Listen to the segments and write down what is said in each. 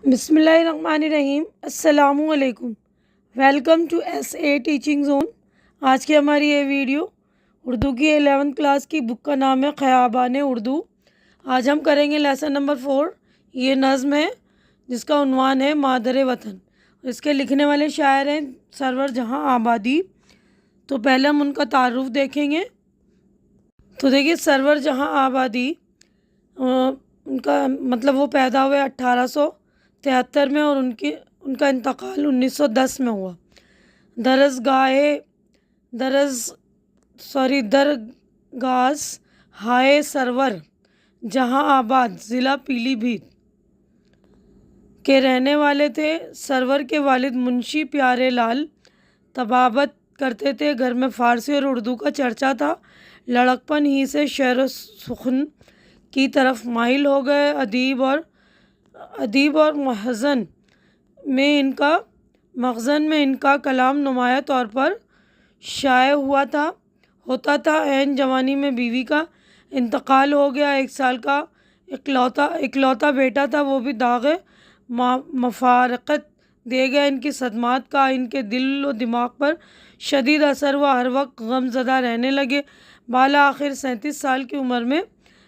بسم اللہ الرحمن الرحیم۔ السلام علیکم۔ Welcome to S A teaching zone. آج کی ہماری یہ ویڈیو اردو کی 11th کلاس کی بک کا نام ہے خیابان اردو۔ آج ہم کریں گے لیسن نمبر 4۔ یہ نظم ہے جس کا عنوان ہے مادر وطن۔ اس کے لکھنے والے شاعر ہیں سرور جہاں آبادی۔ تو پہلے ہم ان کا تعارف دیکھیں گے۔ تو دیکھیے سرور جہاں آبادی ان کا مطلب وہ پیدا ہوئے 1873 میں اور ان کا انتقال 1910 میں ہوا۔ درگاس ہائے سرور جہاں آباد ضلع پیلی بھیت کے رہنے والے تھے۔ سرور کے والد منشی پیارے لال طبابت کرتے تھے۔ گھر میں فارسی اور اردو کا چرچا تھا۔ لڑکپن ہی سے شعر و سخن کی طرف مائل ہو گئے۔ ادیب اور مخزن میں ان کا کلام نمایاں طور پر شائع ہوتا تھا۔ عین جوانی میں بیوی کا انتقال ہو گیا۔ 1 سال کا اکلوتا بیٹا تھا، وہ بھی داغ مفارقت دے گیا۔ ان کی صدمات کا ان کے دل و دماغ پر شدید اثر ہوا۔ ہر وقت غم زدہ رہنے لگے۔ بالآخر 37 سال کی عمر میں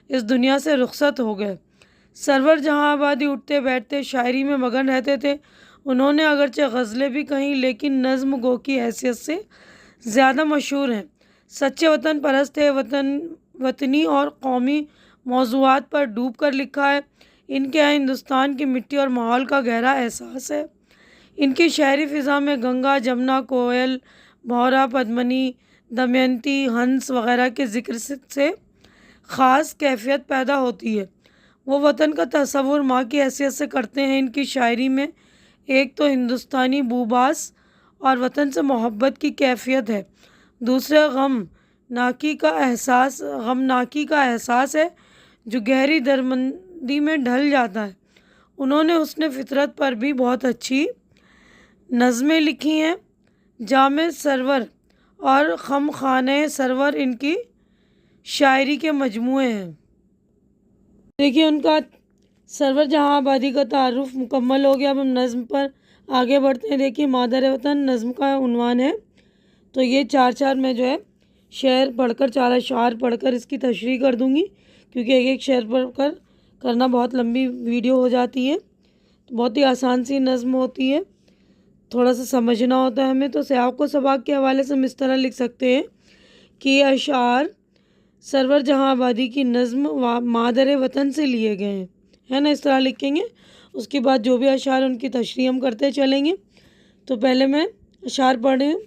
اس دنیا سے رخصت ہو گئے۔ سرور جہاں آبادی اٹھتے بیٹھتے شاعری میں مگن رہتے تھے۔ انہوں نے اگرچہ غزلیں بھی کہیں لیکن نظم گو کی حیثیت سے زیادہ مشہور ہیں۔ سچے وطن پرست تھے۔ وطنی اور قومی موضوعات پر ڈوب کر لکھا ہے۔ ان کے یہاں ہندوستان کی مٹی اور ماحول کا گہرا احساس ہے۔ ان کی شعری فضا میں گنگا، جمنا، کوئل، بھورا، پدمنی، دمینتی، ہنس وغیرہ کے ذکر سے خاص کیفیت پیدا ہوتی ہے۔ وہ وطن کا تصور ماں کی حیثیت سے کرتے ہیں۔ ان کی شاعری میں ایک تو ہندوستانی بوباس اور وطن سے محبت کی کیفیت ہے، دوسرے غم ناکی کا احساس ہے جو گہری درمندی میں ڈھل جاتا ہے۔ انہوں نے حسن فطرت پر بھی بہت اچھی نظمیں لکھی ہیں۔ جامِ سرور اور خم خانۂ سرور ان کی شاعری کے مجموعے ہیں۔ دیکھیے ان کا سرور جہاں آبادی کا تعارف مکمل ہو گیا۔ اب ہم نظم پر آگے بڑھتے ہیں۔ دیکھیے مادر وطن نظم کا عنوان ہے۔ تو یہ 4 میں جو ہے شعر پڑھ کر 4 اشعار پڑھ کر اس کی تشریح کر دوں گی، کیونکہ ایک شعر پڑھ کر کرنا بہت لمبی ویڈیو ہو جاتی ہے۔ بہت ہی آسان سی نظم ہوتی ہے، تھوڑا سا سمجھنا ہوتا ہے ہمیں۔ تو سیاق و سباق کے حوالے سے ہم اس طرح لکھ سکتے ہیں کہ یہ اشعار سرور جہاں آبادی کی نظم مادر وطن سے لیے گئے ہیں، ہے نا؟ اس طرح لکھیں گے۔ اس کے بعد جو بھی اشعار ان کی تشریح ہم کرتے چلیں گے۔ تو پہلے میں اشعار پڑھ رہی ہوں،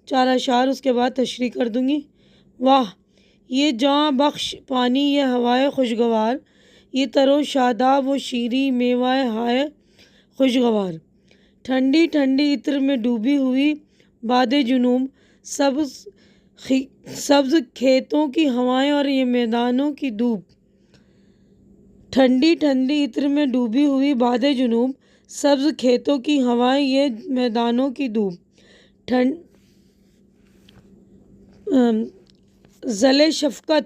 4 اشعار، اس کے بعد تشریح کر دوں گی۔ واہ یہ جاں بخش پانی، یہ ہوائے خوشگوار، یہ تر و شاداب و شیریں میوہ ہائے خوشگوار، ٹھنڈی ٹھنڈی عطر میں ڈوبی ہوئی باد جنوب، سبز کھیتوں کی ہوائیں اور یہ میدانوں کی دھوپ، ٹھنڈی ٹھنڈی عطر میں ڈوبی ہوئی باد جنوب، سبز کھیتوں کی ہوائیں یہ میدانوں کی دھوپ، زلِ شفقت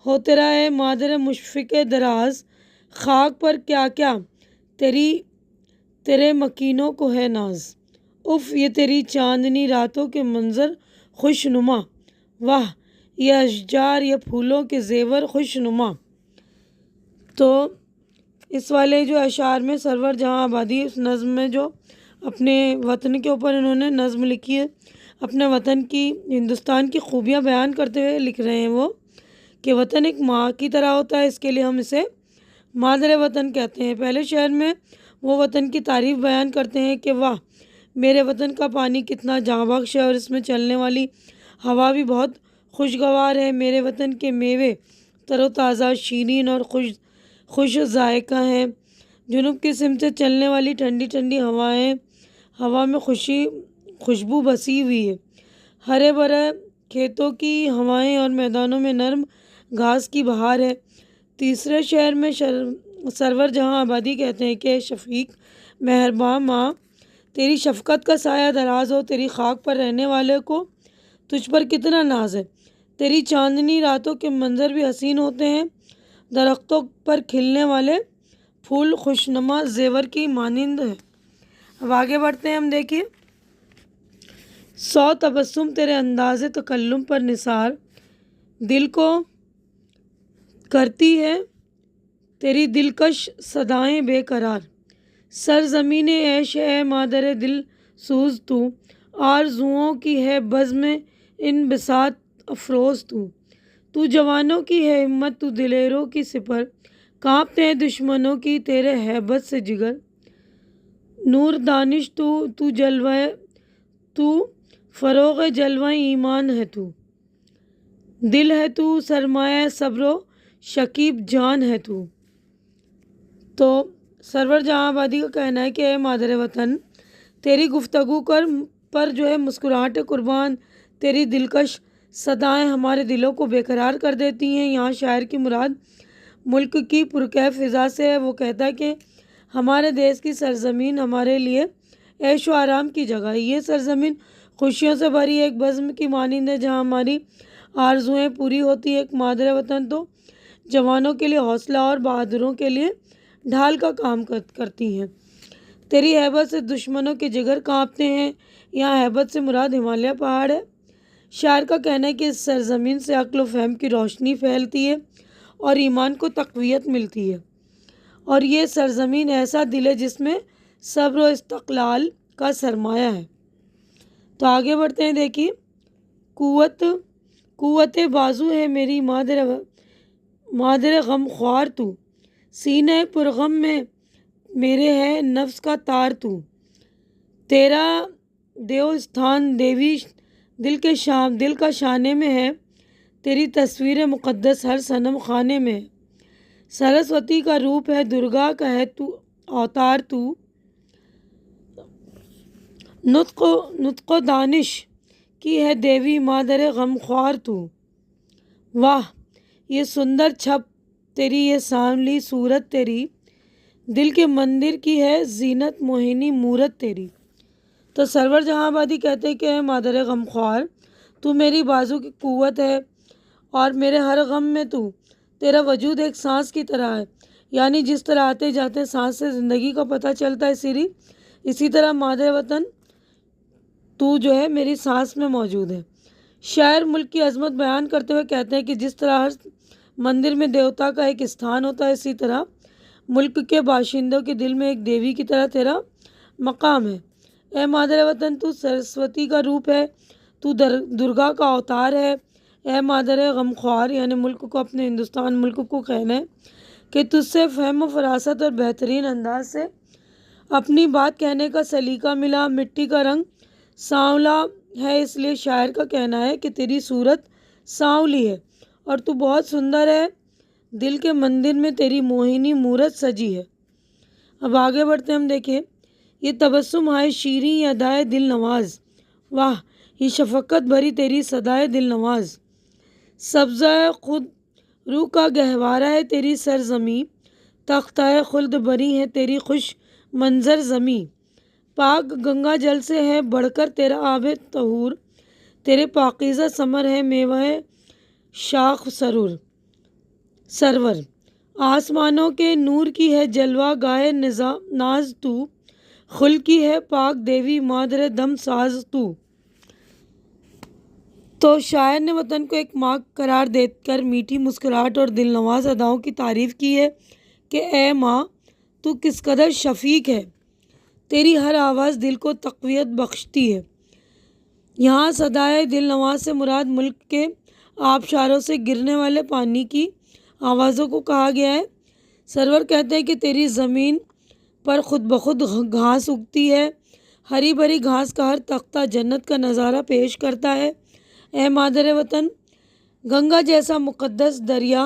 ہو تیرا اے مادر مشفق دراز، خاک پر کیا کیا تیرے مکینوں کو ہے ناز، اف یہ تیری چاندنی راتوں کے منظر خوش نما، واہ یہ اشجار یہ پھولوں کے زیور خوش نما۔ تو اس والے جو اشعار میں سرور جہاں آبادی اس نظم میں جو اپنے وطن کے اوپر انہوں نے نظم لکھی ہے، اپنے وطن کی، ہندوستان کی خوبیاں بیان کرتے ہوئے لکھ رہے ہیں وہ کہ وطن ایک ماں کی طرح ہوتا ہے، اس کے لیے ہم اسے مادر وطن کہتے ہیں۔ پہلے شعر میں وہ وطن کی تعریف بیان کرتے ہیں کہ واہ میرے وطن کا پانی کتنا جاں بخش ہے اور اس میں چلنے والی ہوا بھی بہت خوشگوار ہے۔ میرے وطن کے میوے تر و تازہ، شیرین اور خوش ذائقہ ہیں۔ جنوب کی سمت سے چلنے والی ٹھنڈی ٹھنڈی ہوائیں، ہوا میں خوشبو بسی ہوئی ہے۔ ہرے بھرے کھیتوں کی ہوائیں اور میدانوں میں نرم گھاس کی بہار ہے۔ تیسرے شعر میں سرور جہاں آبادی کہتے ہیں کہ شفیق مہرباں ماں، تیری شفقت کا سایہ دراز ہو، تیری خاک پر رہنے والے کو تجھ پر کتنا ناز ہے، تیری چاندنی راتوں کے منظر بھی حسین ہوتے ہیں، درختوں پر کھلنے والے پھول خوشنما زیور کی مانند ہے۔ اب آگے بڑھتے ہیں ہم، دیکھیے 100 تبسم تیرے انداز تکلم پر نثار، دل کو کرتی ہے تیری دلکش صدائیں بے قرار، سرزمین عیش ہے مادر دل سوز تو، آرزوؤں کی ہے بزم انبساط افروز تو جوانوں کی ہے ہمت، تو دلیروں کی سپر، کانپتے ہیں دشمنوں کی تیرے ہیبت سے جگر، نور دانش تو جلوہ تو فروغ جلوہ ایمان ہے تو، دل ہے تو سرمایہ صبر و شکیب جان ہے تو سرور جہاں آبادی کا کہنا ہے کہ اے مادر وطن، تیری گفتگو پر جو ہے مسکراہٹ قربان، تیری دلکش صدائیں ہمارے دلوں کو بے قرار کر دیتی ہیں۔ یہاں شاعر کی مراد ملک کی پرکیف فضا سے ہے۔ وہ کہتا ہے کہ ہمارے دیش کی سرزمین ہمارے لیے عیش و آرام کی جگہ ہے، یہ سرزمین خوشیوں سے بھری ایک بزم کی مانند ہے جہاں ہماری آرزوئیں پوری ہوتی ہے۔ ایک مادر وطن تو جوانوں کے لیے حوصلہ اور بہادروں کے لیے ڈھال کا کام کرتی ہیں، تیری ہیبت سے دشمنوں کے جگر کانپتے ہیں۔ یہاں ہیبت سے مراد ہمالیہ پہاڑ ہے۔ شاعر کا کہنا ہے کہ اس سرزمین سے عقل و فہم کی روشنی پھیلتی ہے اور ایمان کو تقویت ملتی ہے، اور یہ سرزمین ایسا دل ہے جس میں صبر و استقلال کا سرمایہ ہے۔ تو آگے بڑھتے ہیں، دیکھیے قوت بازو ہے میری مادر غم خوار تو، سینہ پرغم میں میرے ہے نفس کا تار تو، تیرا دیو استھان دیوی دل کا شانے میں ہے، تیری تصویر مقدس ہر صنم خانے میں ہے، سرسوتی کا روپ ہے درگا کا ہے تو اوتار تو، نطق و دانش کی ہے دیوی مادر غم خوار تو، واہ یہ سندر چھپ تیری، یہ سانولی صورت تیری، دل کے مندر کی ہے زینت موہنی مورت تیری۔ تو سرور جہاں آبادی کہتے ہیں کہ اے مادر غم خوار، تو میری بازو کی قوت ہے اور میرے ہر غم میں تیرا وجود ایک سانس کی طرح ہے، یعنی جس طرح آتے جاتے سانس سے زندگی کا پتہ چلتا ہے، اسی طرح مادر وطن تو جو ہے میری سانس میں موجود ہے۔ شاعر ملک کی عظمت بیان کرتے ہوئے کہتے ہیں کہ جس طرح ہر مندر میں دیوتا کا ایک استھان ہوتا ہے، اسی طرح ملک کے باشندوں کے دل میں ایک دیوی کی طرح تیرا مقام ہے۔ اے مادر وطن تو سرسوتی کا روپ ہے، تو درگا کا اوتار ہے۔ اے مادر غم خوار، یعنی ملک کو، اپنے ہندوستان ملک کو کہنا ہے کہ تجھ سے فہم و فراست اور بہترین انداز سے اپنی بات کہنے کا سلیقہ ملا۔ مٹی کا رنگ سانولا ہے، اس لیے شاعر کا کہنا ہے کہ تیری صورت سانولی ہے اور تو بہت سندر ہے، دل کے مندر میں تیری موہنی مورت سجی ہے۔ اب آگے بڑھتے ہم، دیکھیں یہ تبسم ہے شیریں ادائے دل نواز، واہ یہ شفقت بھری تیری صدائے دل نواز، سبزہ خود رو کا گہوارہ ہے تیری سرزمیں، تختہ خلد بری ہے تیری خوش منظر زمیں، پاک گنگا جل سے ہے بڑھ کر تیرا آب طہور، تیرے پاکیزہ ثمر ہے میوہ شاخ سرور، آسمانوں کے نور کی ہے جلوہ گائے ناز تو، خلقی ہے پاک دیوی مادر دم ساز تو شاعر نے وطن کو ایک ماں قرار دے کر میٹھی مسکراہٹ اور دل نواز اداؤں کی تعریف کی ہے کہ اے ماں تو کس قدر شفیق ہے، تیری ہر آواز دل کو تقویت بخشتی ہے۔ یہاں صدائے دل نواز سے مراد ملک کے آبشاروں سے گرنے والے پانی کی آوازوں کو کہا گیا ہے۔ سرور کہتے ہیں کہ تیری زمین پر خود بخود گھاس اگتی ہے، ہری بھری گھاس کا ہر تختہ جنت کا نظارہ پیش کرتا ہے۔ اے مادر وطن، گنگا جیسا مقدس دریا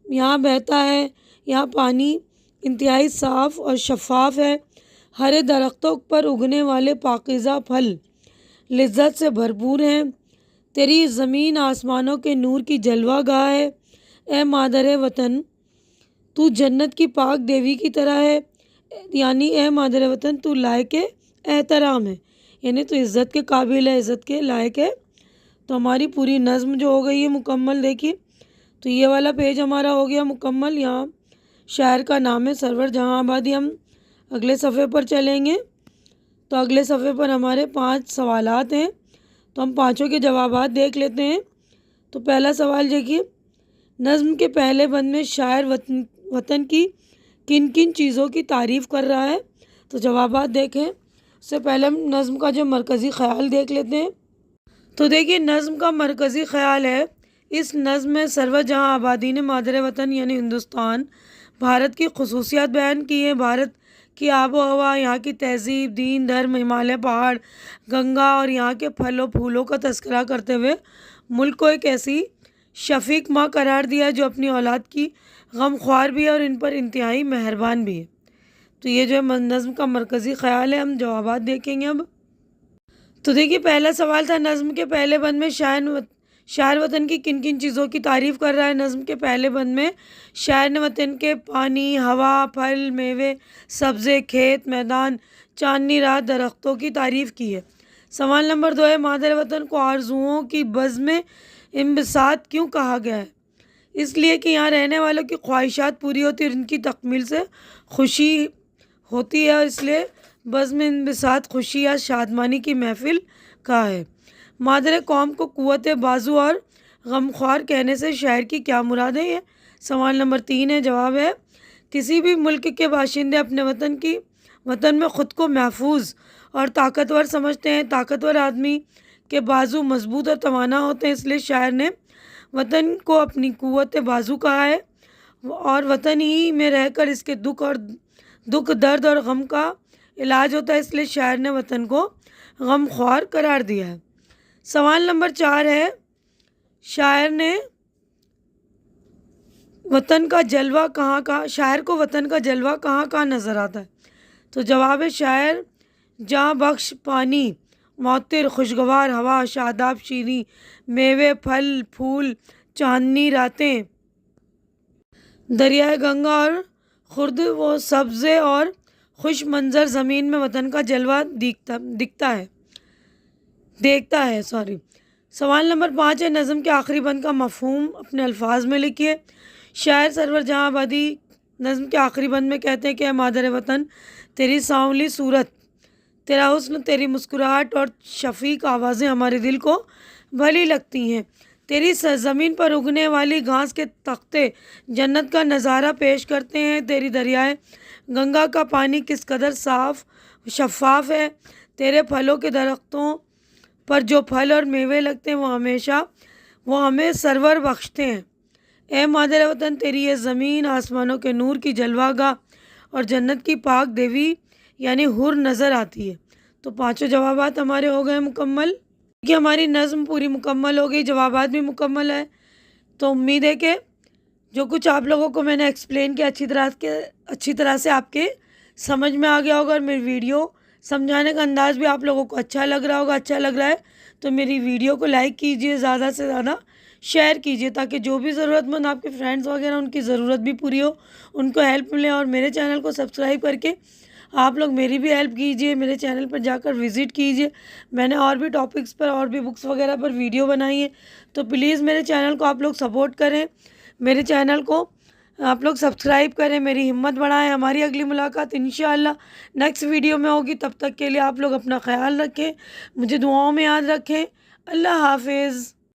یہاں بہتا ہے، یہاں پانی انتہائی صاف اور شفاف ہے، ہرے درختوں پر اگنے والے پاکیزہ پھل لذت سے بھرپور ہیں، تیری زمین آسمانوں کے نور کی جلوہ گاہ ہے۔ اے مادر وطن، تو جنت کی پاک دیوی کی طرح ہے، یعنی اے مادر وطن تو لائق احترام ہے، یعنی تو عزت کے قابل ہے، عزت کے لائق ہے۔ تو ہماری پوری نظم جو ہو گئی ہے مکمل، دیکھیے تو یہ والا پیج ہمارا ہو گیا مکمل۔ یہاں شاعر کا نام ہے سرور جہاں آبادی۔ ہم اگلے صفحے پر چلیں گے تو اگلے صفحے پر ہمارے 5 سوالات ہیں، تو ہم پانچوں کے جوابات دیکھ لیتے ہیں۔ تو پہلا سوال دیکھیے، نظم کے پہلے بند میں شاعر وطن کی کن کن چیزوں کی تعریف کر رہا ہے؟ تو جوابات دیکھیں۔ اس سے پہلے ہم نظم کا جو مرکزی خیال دیکھ لیتے ہیں۔ تو دیکھیے نظم کا مرکزی خیال ہے، اس نظم میں سرور جہاں آبادی نے مادر وطن یعنی ہندوستان، بھارت کی خصوصیات بیان کی ہیں۔ بھارت کی آب و ہوا، یہاں کی تہذیب، دین، دھرم، ہمالیہ پہاڑ، گنگا اور یہاں کے پھل و پھولوں کا تذکرہ کرتے ہوئے ملک کو ایک ایسی شفیق ماں قرار دیا جو اپنی اولاد کی غم خوار بھی ہے اور ان پر انتہائی مہربان بھی ہے۔ تو یہ جو ہے نظم کا مرکزی خیال ہے۔ ہم جوابات دیکھیں گے اب۔ تو دیکھیے پہلا سوال تھا، نظم کے پہلے بند میں شاعر وطن کی کن کن چیزوں کی تعریف کر رہا ہے؟ نظم کے پہلے بند میں شاعر نے وطن کے پانی، ہوا، پھل، میوے، سبزے، کھیت، میدان، چاندنی رات، درختوں کی تعریف کی ہے۔ سوال نمبر 2 ہے، مادر وطن کو آرزوؤں کی بزم انبساط کیوں کہا گیا ہے؟ اس لیے کہ یہاں رہنے والوں کی خواہشات پوری ہوتی ہیں اور ان کی تکمیل سے خوشی ہوتی ہے، اور اس لیے بزم انبساط خوشی یا شادمانی کی محفل کہا ہے۔ مادر قوم کو قوت بازو اور غمخوار کہنے سے شاعر کی کیا مراد ہے؟ یہ سوال نمبر 3 ہے۔ جواب ہے، کسی بھی ملک کے باشندے اپنے وطن میں خود کو محفوظ اور طاقتور سمجھتے ہیں۔ طاقتور آدمی کے بازو مضبوط اور توانا ہوتے ہیں، اس لیے شاعر نے وطن کو اپنی قوت بازو کہا ہے، اور وطن ہی میں رہ کر اس کے دکھ درد اور غم کا علاج ہوتا ہے، اس لیے شاعر نے وطن کو غم خوار قرار دیا ہے۔ سوال نمبر 4 ہے، شاعر کو وطن کا جلوہ کہاں نظر آتا ہے؟ تو جواب ہے، شاعر جہاں بخش پانی، معطر خوشگوار ہوا، شاداب شیریں میوے، پھل پھول، چاندنی راتیں، دریائے گنگا اور خرد و سبزے اور خوش منظر زمین میں وطن کا جلوہ دیکھتا ہے۔ سوال نمبر 5 ہے، نظم کے آخری بند کا مفہوم اپنے الفاظ میں لکھیے۔ شاعر سرور جہاں آبادی نظم کے آخری بند میں کہتے ہیں کہ اے مادر وطن، تیری سانولی صورت، تیرا حسن، تیری مسکراہٹ اور شفیق آوازیں ہمارے دل کو بھلی لگتی ہیں۔ تیری سرزمین پر اگنے والی گھاس کے تختے جنت کا نظارہ پیش کرتے ہیں۔ تیری دریائے گنگا کا پانی کس قدر صاف شفاف ہے۔ تیرے پھلوں کے درختوں پر جو پھل اور میوے لگتے ہیں وہ ہمیں سرور بخشتے ہیں۔ اے مادر وطن، تیری یہ زمین آسمانوں کے نور کی جلوہ گاہ اور جنت کی پاک دیوی یعنی حور نظر آتی ہے۔ تو پانچوں جوابات ہمارے ہو گئے مکمل، کہ ہماری نظم پوری مکمل ہو گئی، جوابات بھی مکمل ہے۔ تو امید ہے کہ جو کچھ آپ لوگوں کو میں نے ایکسپلین کیا اچھی طرح سے آپ کے سمجھ میں آ گیا ہوگا، اور میری ویڈیو سمجھانے کا انداز بھی آپ لوگوں کو اچھا لگ رہا ہوگا۔ اچھا لگ رہا ہے تو میری ویڈیو کو لائک کیجئے، زیادہ سے زیادہ شیئر کیجئے، تاکہ جو بھی ضرورت مند آپ کے فرینڈز وغیرہ ان کی ضرورت بھی پوری ہو، ان کو ہیلپ ملے۔ اور میرے چینل کو سبسکرائب کر کے آپ لوگ میری بھی ہیلپ کیجئے، میرے چینل پر جا کر وزٹ کیجئے۔ میں نے اور بھی ٹاپکس پر اور بھی بکس وغیرہ پر ویڈیو بنائی ہے، تو پلیز میرے چینل کو آپ لوگ سپورٹ کریں، میرے چینل کو آپ لوگ سبسکرائب کریں، میری ہمت بڑھائیں۔ ہماری اگلی ملاقات انشاءاللہ نیکسٹ ویڈیو میں ہوگی، تب تک کے لیے آپ لوگ اپنا خیال رکھیں، مجھے دعاؤں میں یاد رکھیں۔ اللہ حافظ۔